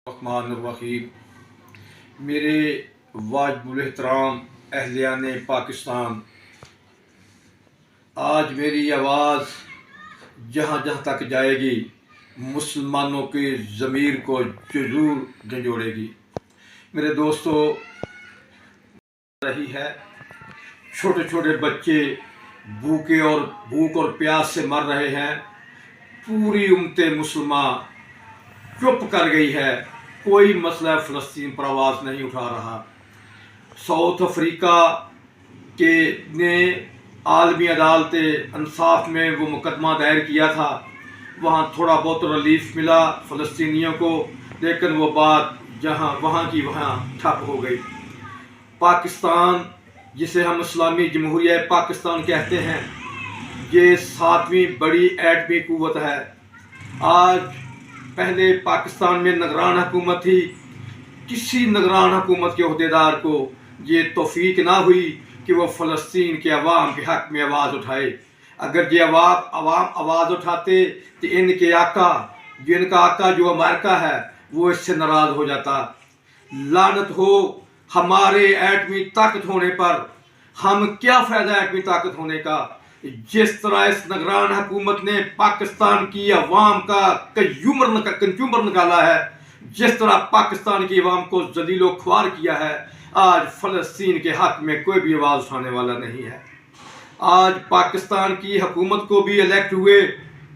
الرحمن الرحیم میرے واجب الاحترام اہلیان پاکستان، آج میری آواز جہاں جہاں تک جائے گی مسلمانوں کی ضمیر کو ضرور جھنجھوڑے گی۔ میرے دوستو، رہی ہے چھوٹے چھوٹے بچے بھوک اور پیاس سے مر رہے ہیں، پوری امت مسلمہ چپ کر گئی ہے، کوئی مسئلہ فلسطین پر آواز نہیں اٹھا رہا۔ ساؤتھ افریقہ نے عالمی عدالت انصاف میں وہ مقدمہ دائر کیا تھا، وہاں تھوڑا بہت ریلیف ملا فلسطینیوں کو، لیکن وہ بات وہاں کی وہاں ٹھپ ہو گئی۔ پاکستان، جسے ہم اسلامی جمہوریہ پاکستان کہتے ہیں، یہ 7ویں بڑی ایٹمی قوت ہے۔ آج پہلے پاکستان میں نگران حکومت تھی، کسی نگران حکومت کے عہدیدار کو یہ توفیق نہ ہوئی کہ وہ فلسطین کے عوام کے حق میں آواز اٹھائے۔ اگر یہ عوام آواز اٹھاتے تو ان کا آقا جو امریکہ ہے وہ اس سے ناراض ہو جاتا۔ لعنت ہو ہمارے ایٹمی طاقت ہونے پر، ہم کیا فائدہ ایٹمی طاقت ہونے کا؟ جس طرح اس نگران حکومت نے پاکستان کی عوام کا کنچومر نکالا ہے، جس طرح پاکستان کی عوام کو ذلیل و خوار کیا ہے، آج فلسطین کے حق میں کوئی بھی آواز اٹھانے والا نہیں ہے۔ آج پاکستان کی حکومت کو بھی الیکٹ ہوئے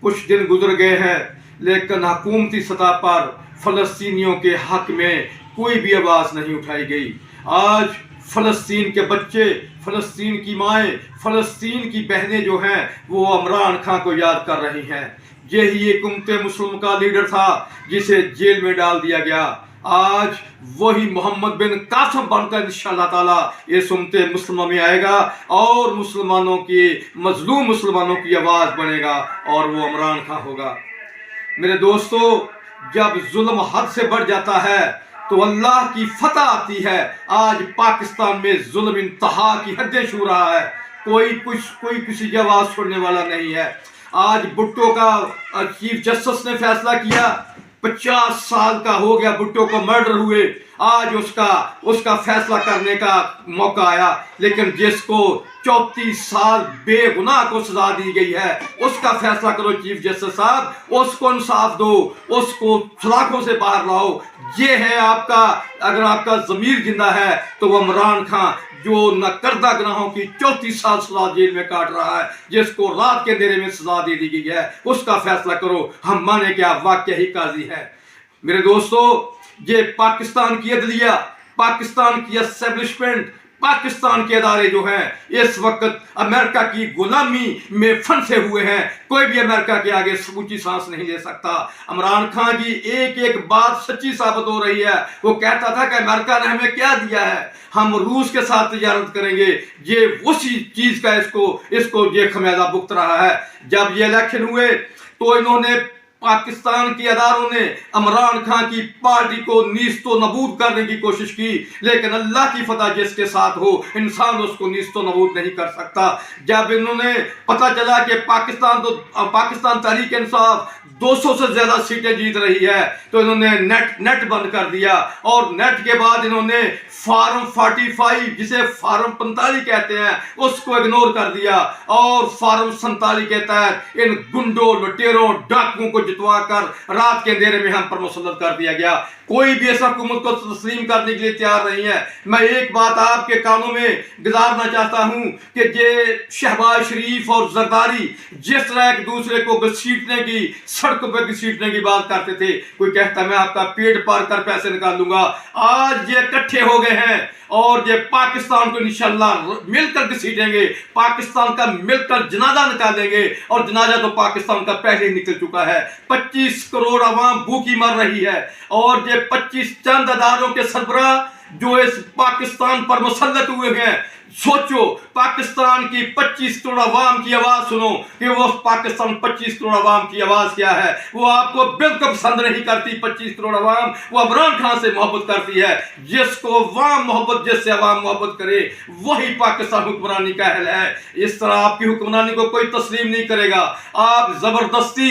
کچھ دن گزر گئے ہیں، لیکن حکومتی سطح پر فلسطینیوں کے حق میں کوئی بھی آواز نہیں اٹھائی گئی۔ آج فلسطین کے بچے، فلسطین کی مائیں، فلسطین کی بہنیں جو ہیں وہ عمران خان کو یاد کر رہی ہیں۔ یہی ایک امت مسلم کا لیڈر تھا جسے جیل میں ڈال دیا گیا، آج وہی محمد بن قاسم بن کر انشاءاللہ تعالی اس امت مسلمہ میں آئے گا اور مظلوم مسلمانوں کی آواز بنے گا، اور وہ عمران خان ہوگا۔ میرے دوستو، جب ظلم حد سے بڑھ جاتا ہے تو اللہ کی فتح آتی ہے۔ آج پاکستان میں ظلم انتہا کی حدیں چھو رہا ہے، کوئی کسی کی آواز چھوڑنے والا نہیں ہے۔ آج بھٹو کا چیف جسٹس نے فیصلہ کیا، 50 سال کا ہو گیا بھٹو کو مرڈر ہوئے، آج اس کا فیصلہ کرنے کا موقع آیا، لیکن جس کو 34 سال بے گناہ کو سزا دی گئی ہے اس کا فیصلہ کرو چیف جسٹس صاحب، اس کو انصاف دو، اس کو سلاخوں سے باہر لاؤ۔ یہ ہے اگر آپ کا ضمیر زندہ ہے تو وہ عمران خان جو نہ کردہ گناہوں کی 34 سال سزا جیل میں کاٹ رہا ہے، جس کو رات کے اندھیرے میں سزا دے دی گئی ہے، اس کا فیصلہ کرو۔ ہم مانے کہ آپ واقعہ ہی قاضی ہے۔ میرے دوستو، یہ پاکستان کی عدلیہ، پاکستان کی اسٹیبلشمنٹ، پاکستان کے ادارے جو ہیں اس وقت امریکہ کی غلامی میں پھنسے ہوئے ہیں، کوئی بھی امریکہ کے آگے سموچی سانس نہیں لے سکتا۔ عمران خان کی ایک بات سچی ثابت ہو رہی ہے، وہ کہتا تھا کہ امریکہ نے ہمیں کیا دیا ہے، ہم روس کے ساتھ تجارت کریں گے، یہ اسی چیز کا اس کو یہ خمیازہ بھگت رہا ہے۔ جب یہ الیکشن ہوئے تو انہوں نے پاکستان کے اداروں نے عمران خان کی پارٹی کو نیست و نابود کرنے کی کوشش کی، لیکن اللہ کی فتح جس کے ساتھ ہو، انسان اس کو نیست و نابود نہیں کر سکتا۔ جب انہوں نے پتہ چلا کہ پاکستان تحریک انصاف 200 سے زیادہ سیٹیں جیت رہی ہے تو انہوں نے نیٹ بند کر دیا، اور نیٹ کے بعد انہوں نے فارم 45 جسے فارم 45 کہتے ہیں اس کو اگنور کر دیا، اور فارم 47 کے تحت ان گنڈوں، لٹیروں، ڈاکوؤں کو جتوا کر رات کے اندھیرے میں ہم پر مسلط کر دیا گیا۔ کوئی بھی اس حکومت کو تسلیم کرنے کے لیے تیار نہیں ہے۔ میں ایک بات آپ کے کانوں میں گزارنا چاہتا ہوں کہ یہ شہباز شریف اور زرداری جس طرح ایک دوسرے کو گھسیٹنے کی، سڑکوں پہ گھسیٹنے کی بات کرتے تھے، کوئی کہتا میں آپ کا پیٹ پار کر پیسے نکال لوں گا، آج یہ اکٹھے ہو گئے ہیں اور یہ پاکستان کو انشاءاللہ مل کر گھسیٹیں گے، پاکستان کا مل کر جنازہ نکالیں گے، اور جنازہ تو پاکستان کا پہلے ہی نکل چکا ہے۔ 25 کروڑ عوام بھوکی مر رہی ہے، اور یہ 25 چند اداروں کے سربراہ جو اس پاکستان پر مسلط ہوئے ہیں، سوچو پاکستان کی 25 کروڑ عوام کی آواز سنو کہ وہ پاکستان 25 کروڑ عوام کی آواز کیا ہے۔ وہ آپ کو بالکل پسند نہیں کرتی 25 کروڑ عوام، وہ عمران خان سے محبت کرتی ہے۔ جس کو عوام محبت، جس سے عوام محبت کرے وہی پاکستان حکمرانی کا اہل ہے۔ اس طرح آپ کی حکمرانی کو کوئی تسلیم نہیں کرے گا۔ آپ زبردستی